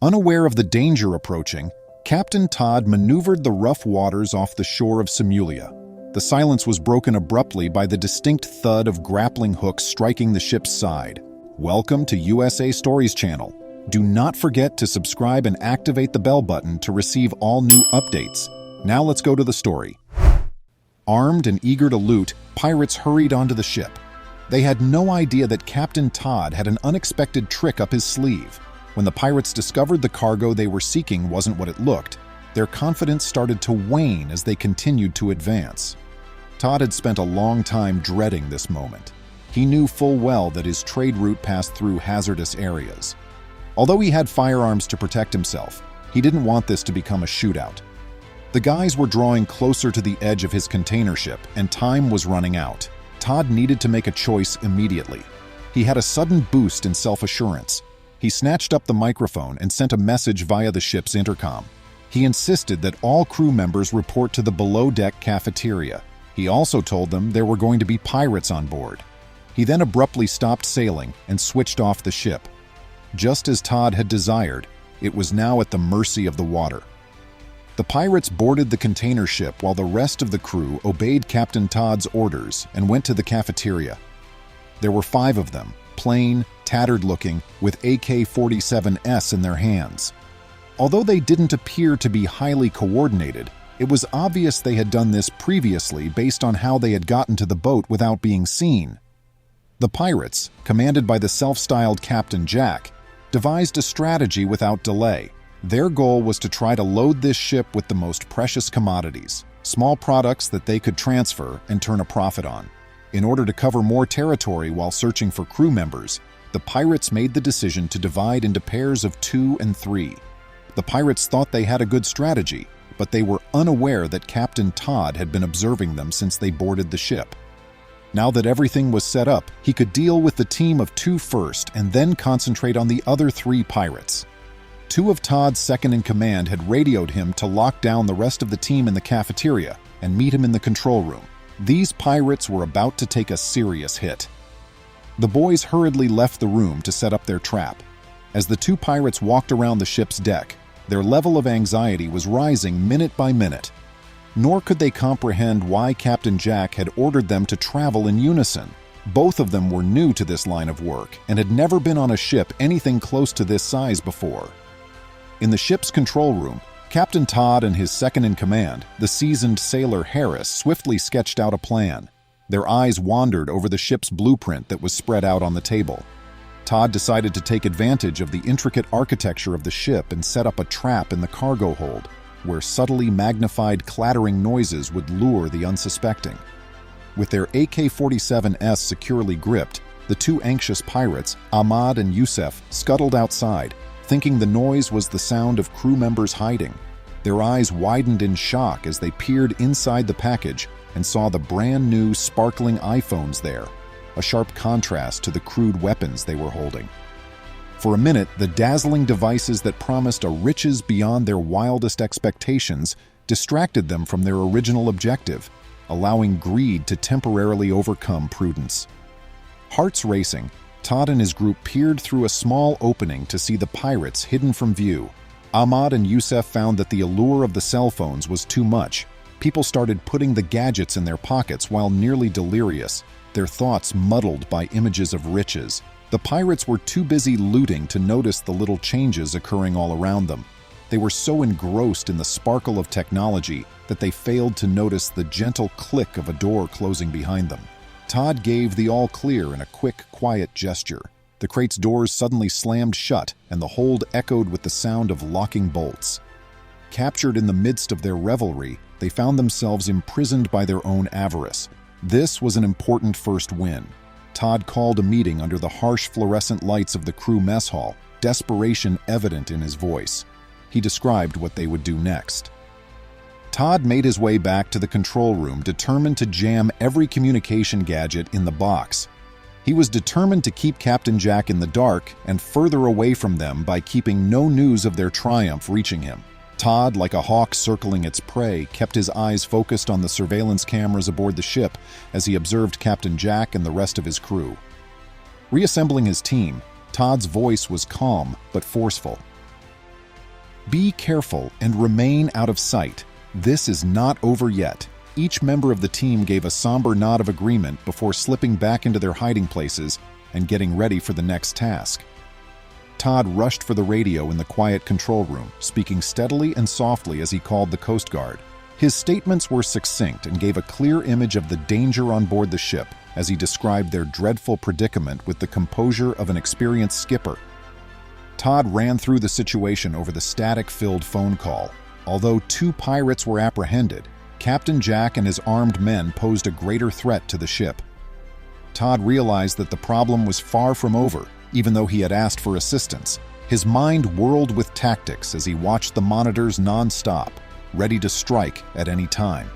Unaware of the danger approaching, Captain Todd maneuvered the rough waters off the shore of Simulia. The silence was broken abruptly by the distinct thud of grappling hooks striking the ship's side. Welcome to USA Stories channel. Do not forget to subscribe and activate the bell button to receive all new updates. Now let's go to the story. Armed and eager to loot, pirates hurried onto the ship. They had no idea that Captain Todd had an unexpected trick up his sleeve. When the pirates discovered the cargo they were seeking wasn't what it looked, their confidence started to wane as they continued to advance. Todd had spent a long time dreading this moment. He knew full well that his trade route passed through hazardous areas. Although he had firearms to protect himself, he didn't want this to become a shootout. The guys were drawing closer to the edge of his container ship, and time was running out. Todd needed to make a choice immediately. He had a sudden boost in self-assurance. He snatched up the microphone and sent a message via the ship's intercom. He insisted that all crew members report to the below-deck cafeteria. He also told them there were going to be pirates on board. He then abruptly stopped sailing and switched off the ship. Just as Todd had desired, it was now at the mercy of the water. The pirates boarded the container ship while the rest of the crew obeyed Captain Todd's orders and went to the cafeteria. There were 5 of them, plain, tattered-looking, with AK-47s in their hands. Although they didn't appear to be highly coordinated, it was obvious they had done this previously based on how they had gotten to the boat without being seen. The pirates, commanded by the self-styled Captain Jack, devised a strategy without delay. Their goal was to try to load this ship with the most precious commodities, small products that they could transfer and turn a profit on. In order to cover more territory while searching for crew members, the pirates made the decision to divide into pairs of 2 and 3. The pirates thought they had a good strategy, but they were unaware that Captain Todd had been observing them since they boarded the ship. Now that everything was set up, he could deal with the team of 2 first and then concentrate on the other 3 pirates. 2 of Todd's second-in-command had radioed him to lock down the rest of the team in the cafeteria and meet him in the control room. These pirates were about to take a serious hit. The boys hurriedly left the room to set up their trap. As the 2 pirates walked around the ship's deck, their level of anxiety was rising minute by minute. Nor could they comprehend why Captain Jack had ordered them to travel in unison. Both of them were new to this line of work and had never been on a ship anything close to this size before. In the ship's control room, Captain Todd and his second-in-command, the seasoned sailor Harris, swiftly sketched out a plan. Their eyes wandered over the ship's blueprint that was spread out on the table. Todd decided to take advantage of the intricate architecture of the ship and set up a trap in the cargo hold, where subtly magnified clattering noises would lure the unsuspecting. With their AK-47s securely gripped, the 2 anxious pirates, Ahmad and Yusef, scuttled outside, thinking the noise was the sound of crew members hiding. Their eyes widened in shock as they peered inside the package and saw the brand new sparkling iPhones there, a sharp contrast to the crude weapons they were holding. For a minute, the dazzling devices that promised a riches beyond their wildest expectations distracted them from their original objective, allowing greed to temporarily overcome prudence. Hearts racing, Todd and his group peered through a small opening to see the pirates hidden from view. Ahmad and Yusef found that the allure of the cell phones was too much. People started putting the gadgets in their pockets while nearly delirious, their thoughts muddled by images of riches. The pirates were too busy looting to notice the little changes occurring all around them. They were so engrossed in the sparkle of technology that they failed to notice the gentle click of a door closing behind them. Todd gave the all-clear in a quick, quiet gesture. The crate's doors suddenly slammed shut, and the hold echoed with the sound of locking bolts. Captured in the midst of their revelry, they found themselves imprisoned by their own avarice. This was an important first win. Todd called a meeting under the harsh fluorescent lights of the crew mess hall, desperation evident in his voice. He described what they would do next. Todd made his way back to the control room, determined to jam every communication gadget in the box. He was determined to keep Captain Jack in the dark and further away from them by keeping no news of their triumph reaching him. Todd, like a hawk circling its prey, kept his eyes focused on the surveillance cameras aboard the ship as he observed Captain Jack and the rest of his crew. Reassembling his team, Todd's voice was calm but forceful. "Be careful and remain out of sight. This is not over yet." Each member of the team gave a somber nod of agreement before slipping back into their hiding places and getting ready for the next task. Todd rushed for the radio in the quiet control room, speaking steadily and softly as he called the Coast Guard. His statements were succinct and gave a clear image of the danger on board the ship as he described their dreadful predicament with the composure of an experienced skipper. Todd ran through the situation over the static-filled phone call. Although 2 pirates were apprehended, Captain Jack and his armed men posed a greater threat to the ship. Todd realized that the problem was far from over, even though he had asked for assistance. His mind whirled with tactics as he watched the monitors non-stop, ready to strike at any time.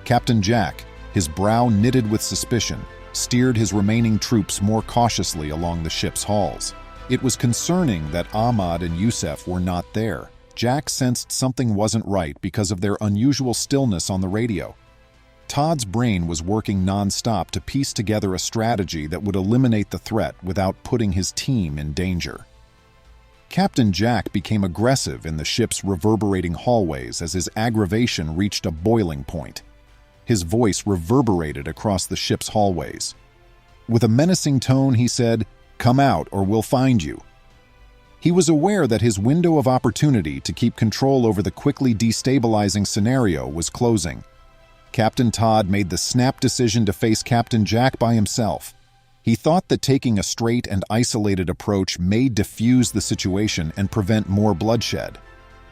Captain Jack, his brow knitted with suspicion, steered his remaining troops more cautiously along the ship's halls. It was concerning that Ahmad and Yusef were not there. Jack sensed something wasn't right because of their unusual stillness on the radio. Todd's brain was working non-stop to piece together a strategy that would eliminate the threat without putting his team in danger. Captain Jack became aggressive in the ship's reverberating hallways as his aggravation reached a boiling point. His voice reverberated across the ship's hallways. With a menacing tone, he said, "Come out or we'll find you." He was aware that his window of opportunity to keep control over the quickly destabilizing scenario was closing. Captain Todd made the snap decision to face Captain Jack by himself. He thought that taking a straight and isolated approach may diffuse the situation and prevent more bloodshed.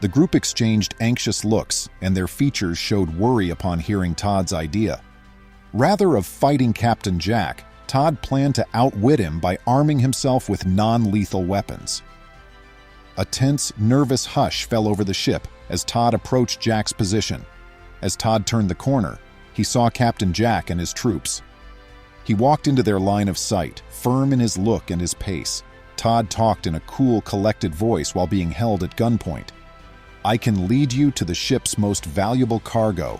The group exchanged anxious looks, and their features showed worry upon hearing Todd's idea. Rather of fighting Captain Jack, Todd planned to outwit him by arming himself with non-lethal weapons. A tense, nervous hush fell over the ship as Todd approached Jack's position. As Todd turned the corner, he saw Captain Jack and his troops. He walked into their line of sight, firm in his look and his pace. Todd talked in a cool, collected voice while being held at gunpoint. "I can lead you to the ship's most valuable cargo."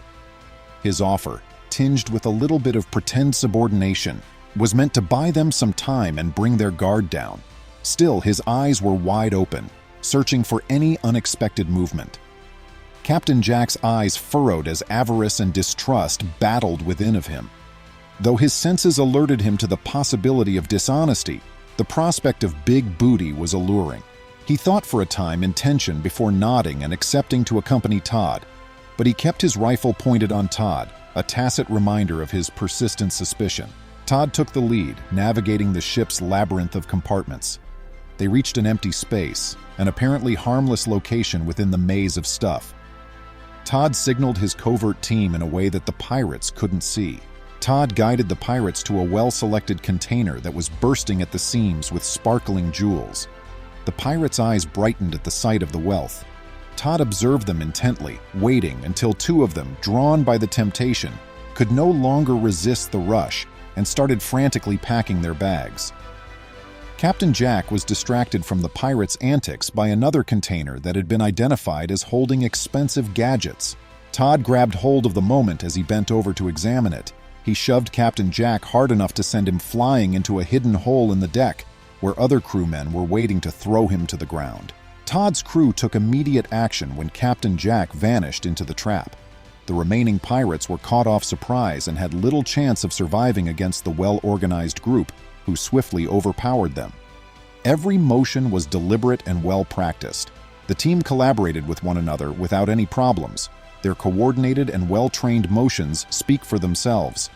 His offer, tinged with a little bit of pretend subordination, was meant to buy them some time and bring their guard down. Still, his eyes were wide open, searching for any unexpected movement. Captain Jack's eyes furrowed as avarice and distrust battled within of him. Though his senses alerted him to the possibility of dishonesty, the prospect of big booty was alluring. He thought for a time in tension before nodding and accepting to accompany Todd, but he kept his rifle pointed on Todd, a tacit reminder of his persistent suspicion. Todd took the lead, navigating the ship's labyrinth of compartments. They reached an empty space, an apparently harmless location within the maze of stuff. Todd signaled his covert team in a way that the pirates couldn't see. Todd guided the pirates to a well-selected container that was bursting at the seams with sparkling jewels. The pirates' eyes brightened at the sight of the wealth. Todd observed them intently, waiting until 2 of them, drawn by the temptation, could no longer resist the rush and started frantically packing their bags. Captain Jack was distracted from the pirates' antics by another container that had been identified as holding expensive gadgets. Todd grabbed hold of the moment as he bent over to examine it. He shoved Captain Jack hard enough to send him flying into a hidden hole in the deck, where other crewmen were waiting to throw him to the ground. Todd's crew took immediate action when Captain Jack vanished into the trap. The remaining pirates were caught off surprise and had little chance of surviving against the well-organized group, who swiftly overpowered them. Every motion was deliberate and well-practiced. The team collaborated with one another without any problems. Their coordinated and well-trained motions speak for themselves.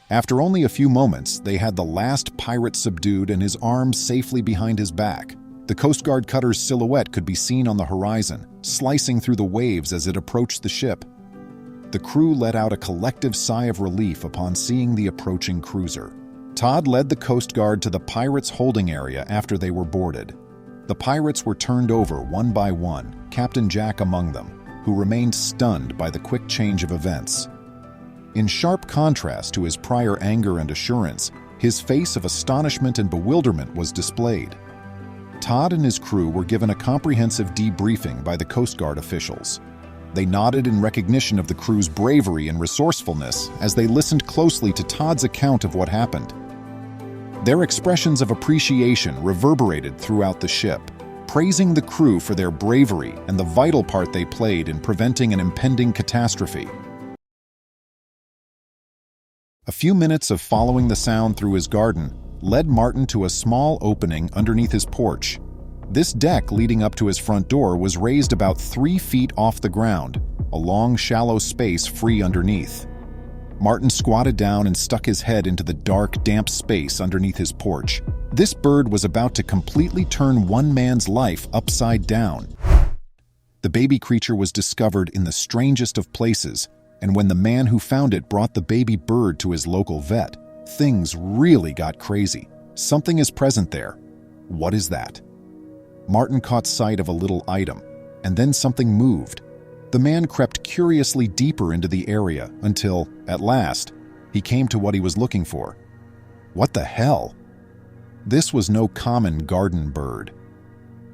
After only a few moments, they had the last pirate subdued and his arms safely behind his back. The Coast Guard cutter's silhouette could be seen on the horizon, slicing through the waves as it approached the ship. The crew let out a collective sigh of relief upon seeing the approaching cruiser. Todd led the Coast Guard to the pirates' holding area after they were boarded. The pirates were turned over one by one, Captain Jack among them, who remained stunned by the quick change of events. In sharp contrast to his prior anger and assurance, his face of astonishment and bewilderment was displayed. Todd and his crew were given a comprehensive debriefing by the Coast Guard officials. They nodded in recognition of the crew's bravery and resourcefulness as they listened closely to Todd's account of what happened. Their expressions of appreciation reverberated throughout the ship. praising the crew for their bravery and the vital part they played in preventing an impending catastrophe. A few minutes of following the sound through his garden led Martin to a small opening underneath his porch. This deck leading up to his front door was raised about 3 feet off the ground, a long, shallow space free underneath. Martin squatted down and stuck his head into the dark, damp space underneath his porch. This bird was about to completely turn one man's life upside down. The baby creature was discovered in the strangest of places, and when the man who found it brought the baby bird to his local vet, things really got crazy. Something is present there. What is that? Martin caught sight of a little item, and then something moved. The man crept curiously deeper into the area until, at last, he came to what he was looking for. What the hell? This was no common garden bird.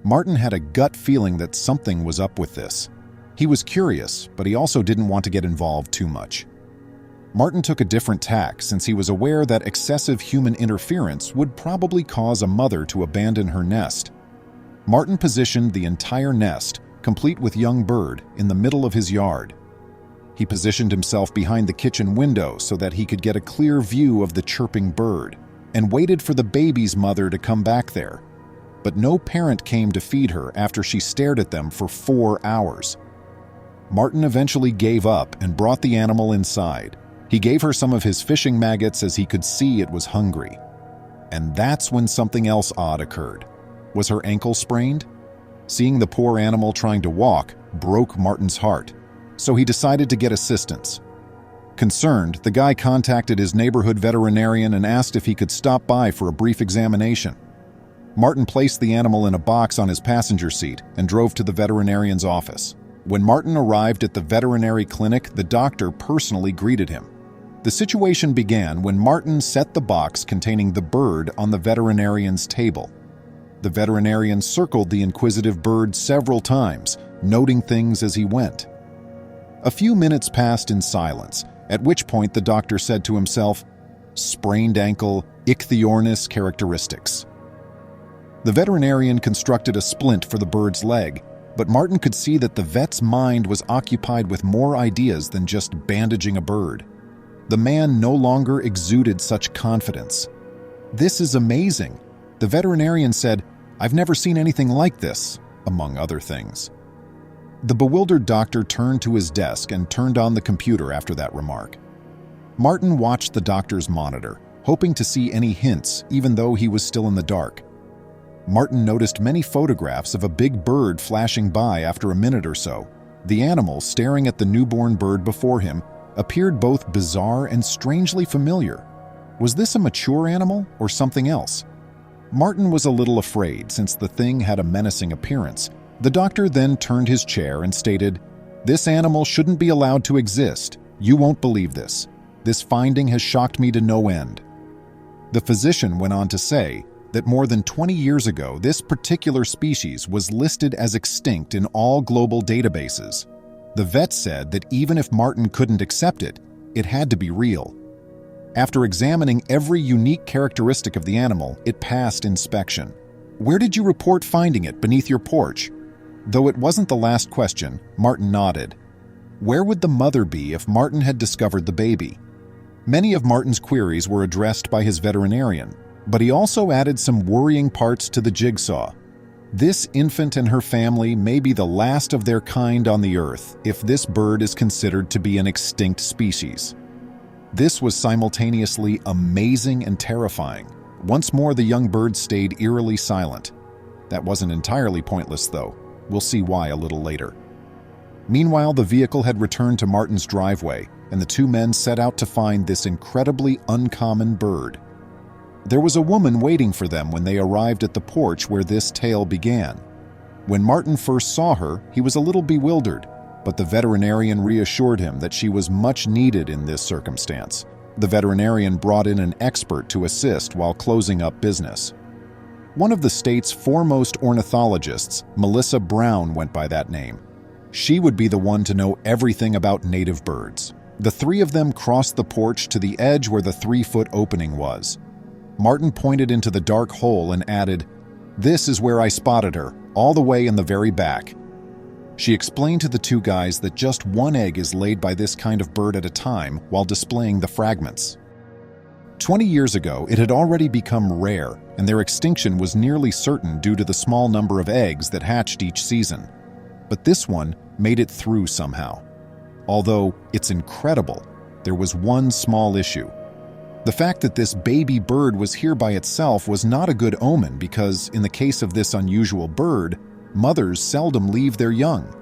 Martin had a gut feeling that something was up with this. He was curious, but he also didn't want to get involved too much. Martin took a different tack since he was aware that excessive human interference would probably cause a mother to abandon her nest. Martin positioned the entire nest, complete with young bird, in the middle of his yard. He positioned himself behind the kitchen window so that he could get a clear view of the chirping bird, and waited for the baby's mother to come back there. But no parent came to feed her after she stared at them for 4 hours. Martin eventually gave up and brought the animal inside. He gave her some of his fishing maggots as he could see it was hungry. And that's when something else odd occurred. Was her ankle sprained? Seeing the poor animal trying to walk broke Martin's heart, so he decided to get assistance. Concerned, the guy contacted his neighborhood veterinarian and asked if he could stop by for a brief examination. Martin placed the animal in a box on his passenger seat and drove to the veterinarian's office. When Martin arrived at the veterinary clinic, the doctor personally greeted him. The situation began when Martin set the box containing the bird on the veterinarian's table. The veterinarian circled the inquisitive bird several times, noting things as he went. A few minutes passed in silence, at which point the doctor said to himself, "Sprained ankle, ichthyornis characteristics." The veterinarian constructed a splint for the bird's leg, but Martin could see that the vet's mind was occupied with more ideas than just bandaging a bird. The man no longer exuded such confidence. "This is amazing," the veterinarian said. "I've never seen anything like this," among other things. The bewildered doctor turned to his desk and turned on the computer after that remark. Martin watched the doctor's monitor, hoping to see any hints, even though he was still in the dark. Martin noticed many photographs of a big bird flashing by after a minute or so. The animal, staring at the newborn bird before him, appeared both bizarre and strangely familiar. Was this a mature animal or something else? Martin was a little afraid since the thing had a menacing appearance. The doctor then turned his chair and stated, "This animal shouldn't be allowed to exist. You won't believe this. This finding has shocked me to no end." The physician went on to say that more than 20 years ago, this particular species was listed as extinct in all global databases. The vet said that even if Martin couldn't accept it, it had to be real. After examining every unique characteristic of the animal, it passed inspection. "Where did you report finding it beneath your porch?" Though it wasn't the last question, Martin nodded. Where would the mother be if Martin had discovered the baby? Many of Martin's queries were addressed by his veterinarian, but he also added some worrying parts to the jigsaw. This infant and her family may be the last of their kind on the earth if this bird is considered to be an extinct species. This was simultaneously amazing and terrifying. Once more, the young bird stayed eerily silent. That wasn't entirely pointless, though. We'll see why a little later. Meanwhile, the vehicle had returned to Martin's driveway, and the two men set out to find this incredibly uncommon bird. There was a woman waiting for them when they arrived at the porch where this tale began. When Martin first saw her, he was a little bewildered, but the veterinarian reassured him that she was much needed in this circumstance. The veterinarian brought in an expert to assist while closing up business. One of the state's foremost ornithologists, Melissa Brown, went by that name. She would be the one to know everything about native birds. The three of them crossed the porch to the edge where the 3-foot opening was. Martin pointed into the dark hole and added, "This is where I spotted her. all the way in the very back. She explained to the two guys that just one egg is laid by this kind of bird at a time while displaying the fragments. 20 years ago, it had already become rare, and their extinction was nearly certain due to the small number of eggs that hatched each season. But this one made it through somehow. Although it's incredible, there was one small issue. The fact that this baby bird was here by itself was not a good omen because, in the case of this unusual bird, mothers seldom leave their young.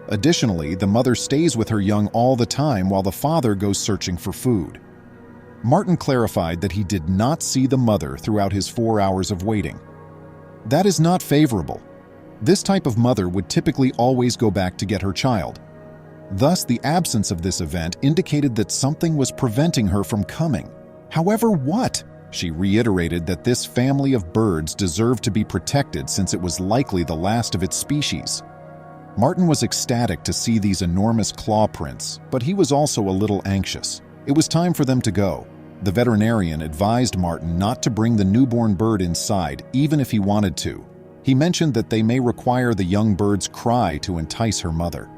Additionally, the mother stays with her young all the time while the father goes searching for food. Martin clarified that he did not see the mother throughout his 4 hours of waiting. That is not favorable. This type of mother would typically always go back to get her child. Thus, the absence of this event indicated that something was preventing her from coming. However, what? She reiterated that this family of birds deserved to be protected since it was likely the last of its species. Martin was ecstatic to see these enormous claw prints, but he was also a little anxious. It was time for them to go. The veterinarian advised Martin not to bring the newborn bird inside, even if he wanted to. He mentioned that they may require the young bird's cry to entice her mother.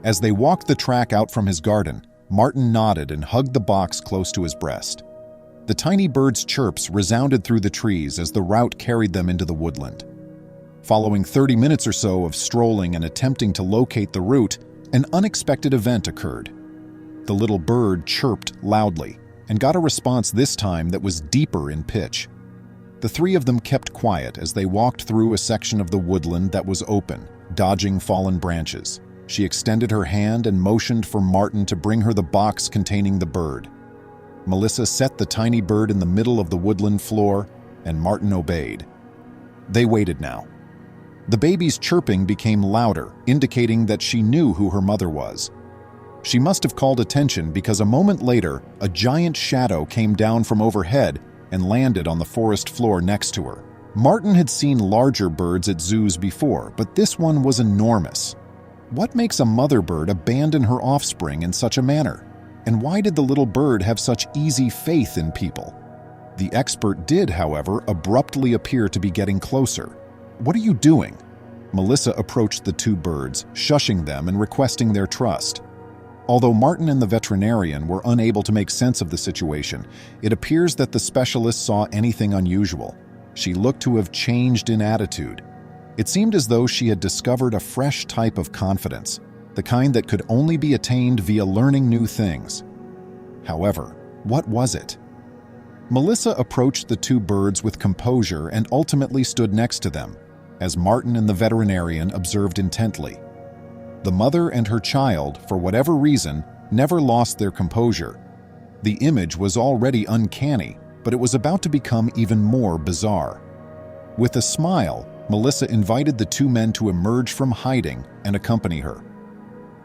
As they walked the track out from his garden, Martin nodded and hugged the box close to his breast. The tiny bird's chirps resounded through the trees as the route carried them into the woodland. Following 30 minutes or so of strolling and attempting to locate the route, an unexpected event occurred. The little bird chirped loudly and got a response this time that was deeper in pitch. The three of them kept quiet as they walked through a section of the woodland that was open, dodging fallen branches. She extended her hand and motioned for Martin to bring her the box containing the bird. Melissa set the tiny bird in the middle of the woodland floor, and Martin obeyed. They waited now. The baby's chirping became louder, indicating that she knew who her mother was. She must have called attention because a moment later, a giant shadow came down from overhead and landed on the forest floor next to her. Martin had seen larger birds at zoos before, but this one was enormous. What makes a mother bird abandon her offspring in such a manner? And why did the little bird have such easy faith in people? The expert did, however, abruptly appear to be getting closer. "What are you doing?" Melissa approached the two birds, shushing them and requesting their trust. Although Martin and the veterinarian were unable to make sense of the situation, it appears that the specialist saw anything unusual. She looked to have changed in attitude. It seemed as though she had discovered a fresh type of confidence, the kind that could only be attained via learning new things. However, what was it? Melissa approached the two birds with composure and ultimately stood next to them, as Martin and the veterinarian observed intently. The mother and her child, for whatever reason, never lost their composure. The image was already uncanny, but it was about to become even more bizarre. With a smile, Melissa invited the two men to emerge from hiding and accompany her.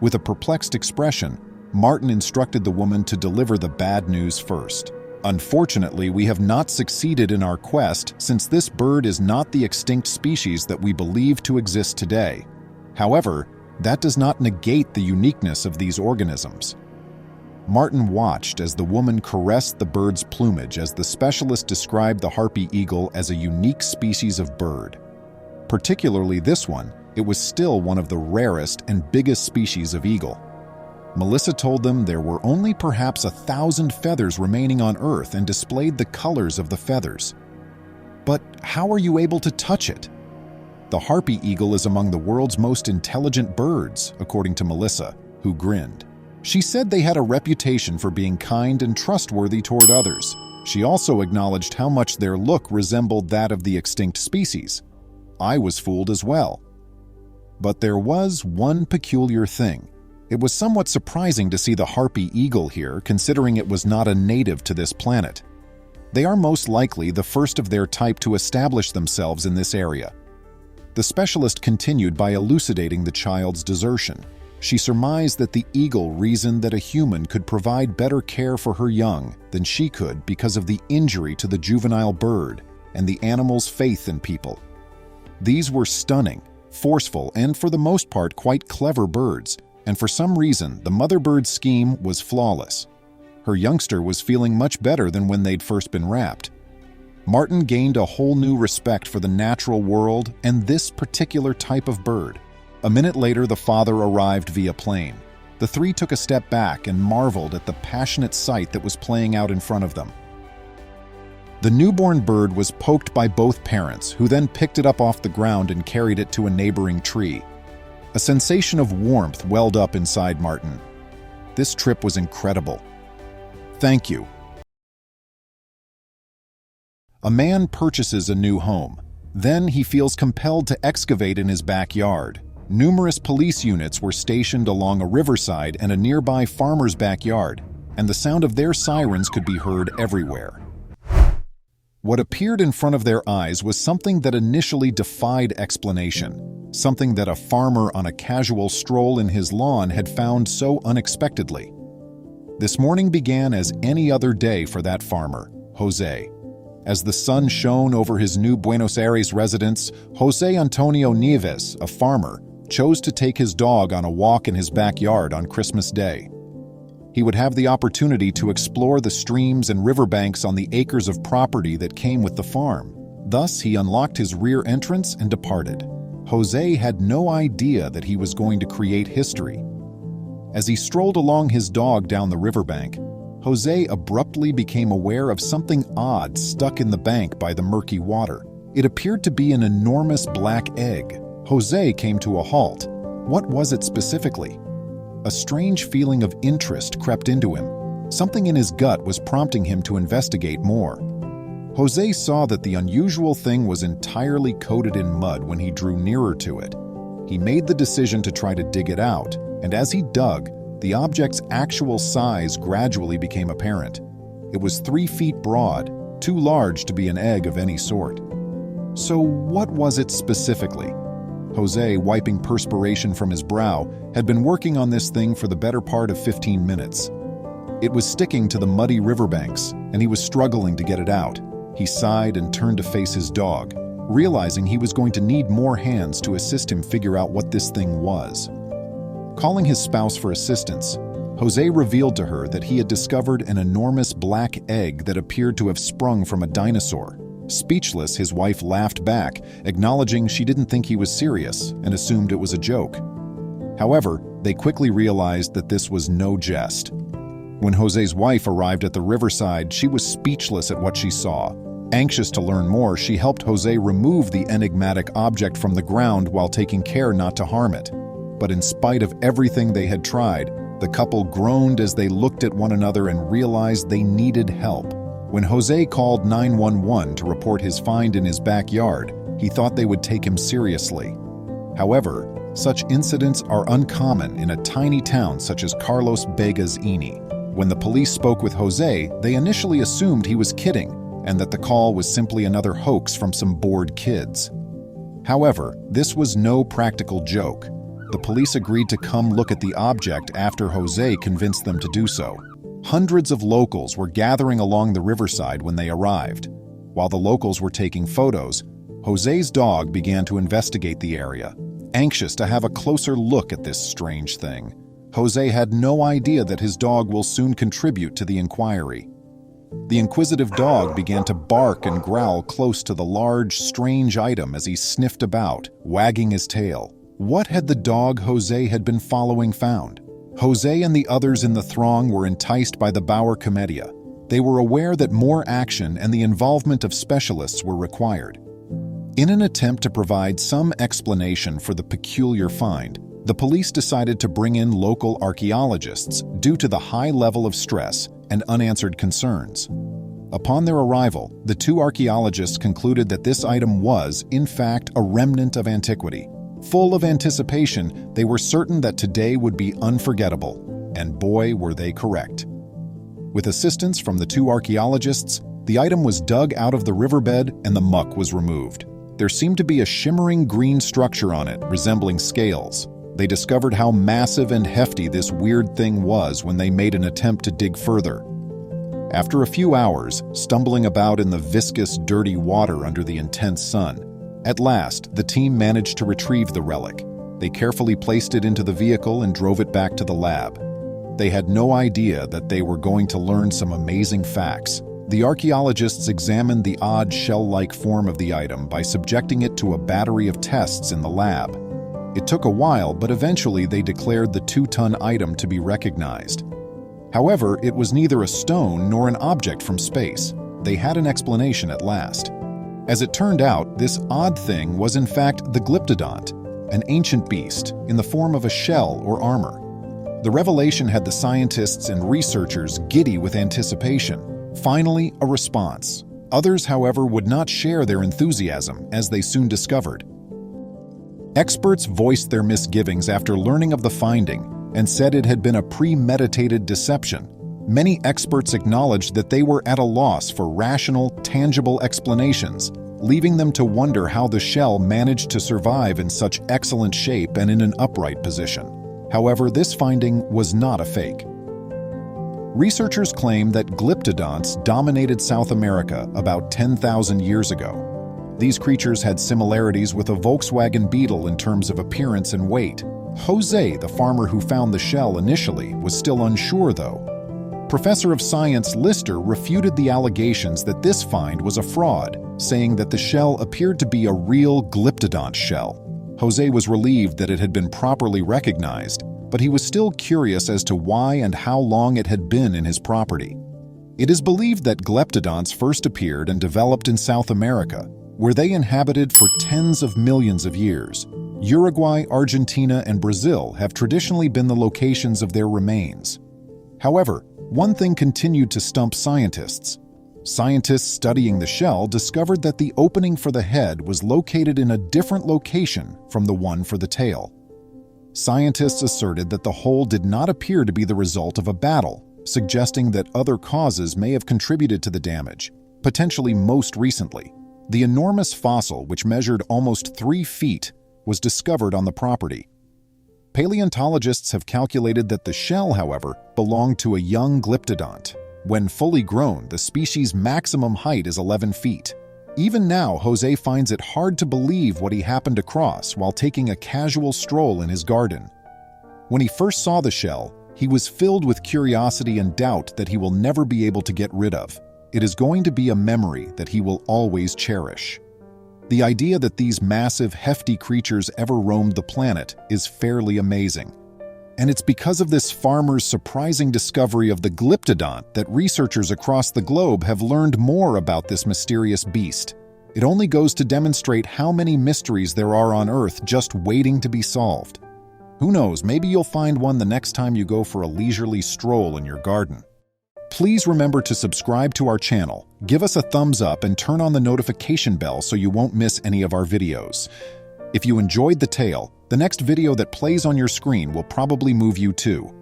With a perplexed expression, Martin instructed the woman to deliver the bad news first. "Unfortunately, we have not succeeded in our quest since this bird is not the extinct species that we believe to exist today. However, that does not negate the uniqueness of these organisms." Martin watched as the woman caressed the bird's plumage as the specialist described the harpy eagle as a unique species of bird. Particularly this one, it was still one of the rarest and biggest species of eagle. Melissa told them there were only perhaps 1,000 feathers remaining on Earth and displayed the colors of the feathers. "But how are you able to touch it?" "The harpy eagle is among the world's most intelligent birds," according to Melissa, who grinned. She said they had a reputation for being kind and trustworthy toward others. She also acknowledged how much their look resembled that of the extinct species. I was fooled as well. But there was one peculiar thing. It was somewhat surprising to see the harpy eagle here, considering it was not a native to this planet. They are most likely the first of their type to establish themselves in this area. The specialist continued by elucidating the child's desertion. She surmised that the eagle reasoned that a human could provide better care for her young than she could because of the injury to the juvenile bird and the animal's faith in people. These were stunning, forceful, and for the most part quite clever birds, and for some reason the mother bird's scheme was flawless. Her youngster was feeling much better than when they'd first been wrapped. Martin gained a whole new respect for the natural world and this particular type of bird. A minute later, the father arrived via plane. The three took a step back and marveled at the passionate sight that was playing out in front of them. The newborn bird was poked by both parents, who then picked it up off the ground and carried it to a neighboring tree. A sensation of warmth welled up inside Martin. This trip was incredible. Thank you. A man purchases a new home. Then he feels compelled to excavate in his backyard. Numerous police units were stationed along a riverside and a nearby farmer's backyard, and the sound of their sirens could be heard everywhere. What appeared in front of their eyes was something that initially defied explanation, something that a farmer on a casual stroll in his lawn had found so unexpectedly. This morning began as any other day for that farmer, Jose. As the sun shone over his new Buenos Aires residence, Jose Antonio Nieves, a farmer, chose to take his dog on a walk in his backyard on Christmas Day. He would have the opportunity to explore the streams and riverbanks on the acres of property that came with the farm. Thus, he unlocked his rear entrance and departed. Jose had no idea that he was going to create history. As he strolled along his dog down the riverbank, Jose abruptly became aware of something odd stuck in the bank by the murky water. It appeared to be an enormous black egg. Jose came to a halt. What was it specifically? A strange feeling of interest crept into him. Something in his gut was prompting him to investigate more. Jose saw that the unusual thing was entirely coated in mud when he drew nearer to it. He made the decision to try to dig it out, and as he dug, the object's actual size gradually became apparent. It was 3 feet broad, too large to be an egg of any sort. So what was it specifically? Jose, wiping perspiration from his brow, had been working on this thing for the better part of 15 minutes. It was sticking to the muddy riverbanks, and he was struggling to get it out. He sighed and turned to face his dog, realizing he was going to need more hands to assist him figure out what this thing was. Calling his spouse for assistance, Jose revealed to her that he had discovered an enormous black egg that appeared to have sprung from a dinosaur. Speechless, his wife laughed back, acknowledging she didn't think he was serious and assumed it was a joke. However, they quickly realized that this was no jest. When Jose's wife arrived at the riverside, she was speechless at what she saw. Anxious to learn more, she helped Jose remove the enigmatic object from the ground while taking care not to harm it. But in spite of everything they had tried, the couple groaned as they looked at one another and realized they needed help. When Jose called 911 to report his find in his backyard, he thought they would take him seriously. However, such incidents are uncommon in a tiny town such as Carlos Vegas Ini. When the police spoke with Jose, they initially assumed he was kidding and that the call was simply another hoax from some bored kids. However, this was no practical joke. The police agreed to come look at the object after Jose convinced them to do so. Hundreds of locals were gathering along the riverside when they arrived. While the locals were taking photos, Jose's dog began to investigate the area, anxious to have a closer look at this strange thing. Jose had no idea that his dog will soon contribute to the inquiry. The inquisitive dog began to bark and growl close to the large, strange item as he sniffed about, wagging his tail. What had the dog Jose had been following found? Jose and the others in the throng were enticed by the Bauer Comedia. They were aware that more action and the involvement of specialists were required. In an attempt to provide some explanation for the peculiar find, the police decided to bring in local archaeologists due to the high level of stress and unanswered concerns. Upon their arrival, the 2 archaeologists concluded that this item was, in fact, a remnant of antiquity. Full of anticipation, they were certain that today would be unforgettable, and boy, were they correct. With assistance from the 2 archaeologists, the item was dug out of the riverbed and the muck was removed. There seemed to be a shimmering green structure on it, resembling scales. They discovered how massive and hefty this weird thing was when they made an attempt to dig further. After a few hours, stumbling about in the viscous, dirty water under the intense sun, at last, the team managed to retrieve the relic. They carefully placed it into the vehicle and drove it back to the lab. They had no idea that they were going to learn some amazing facts. The archaeologists examined the odd shell-like form of the item by subjecting it to a battery of tests in the lab. It took a while, but eventually they declared the 2-ton item to be recognized. However, it was neither a stone nor an object from space. They had an explanation at last. As it turned out, this odd thing was in fact the glyptodont, an ancient beast in the form of a shell or armor. The revelation had the scientists and researchers giddy with anticipation. Finally, a response. Others, however, would not share their enthusiasm, as they soon discovered. Experts voiced their misgivings after learning of the finding and said it had been a premeditated deception. Many experts acknowledged that they were at a loss for rational, tangible explanations, leaving them to wonder how the shell managed to survive in such excellent shape and in an upright position. However, this finding was not a fake. Researchers claim that glyptodonts dominated South America about 10,000 years ago. These creatures had similarities with a Volkswagen Beetle in terms of appearance and weight. Jose, the farmer who found the shell initially, was still unsure, though. Professor of Science Lister refuted the allegations that this find was a fraud, saying that the shell appeared to be a real glyptodont shell. Jose was relieved that it had been properly recognized, but he was still curious as to why and how long it had been in his property. It is believed that glyptodonts first appeared and developed in South America, where they inhabited for tens of millions of years. Uruguay, Argentina, and Brazil have traditionally been the locations of their remains. However, one thing continued to stump scientists. Scientists studying the shell discovered that the opening for the head was located in a different location from the one for the tail. Scientists asserted that the hole did not appear to be the result of a battle, suggesting that other causes may have contributed to the damage, potentially most recently. The enormous fossil, which measured almost 3 feet, was discovered on the property. Paleontologists have calculated that the shell, however, belonged to a young glyptodont. When fully grown, the species' maximum height is 11 feet. Even now, Jose finds it hard to believe what he happened across while taking a casual stroll in his garden. When he first saw the shell, he was filled with curiosity and doubt that he will never be able to get rid of. It is going to be a memory that he will always cherish. The idea that these massive, hefty creatures ever roamed the planet is fairly amazing. And it's because of this farmer's surprising discovery of the glyptodont that researchers across the globe have learned more about this mysterious beast. It only goes to demonstrate how many mysteries there are on Earth just waiting to be solved. Who knows, maybe you'll find one the next time you go for a leisurely stroll in your garden. Please remember to subscribe to our channel, give us a thumbs up, and turn on the notification bell so you won't miss any of our videos. If you enjoyed the tale, the next video that plays on your screen will probably move you too.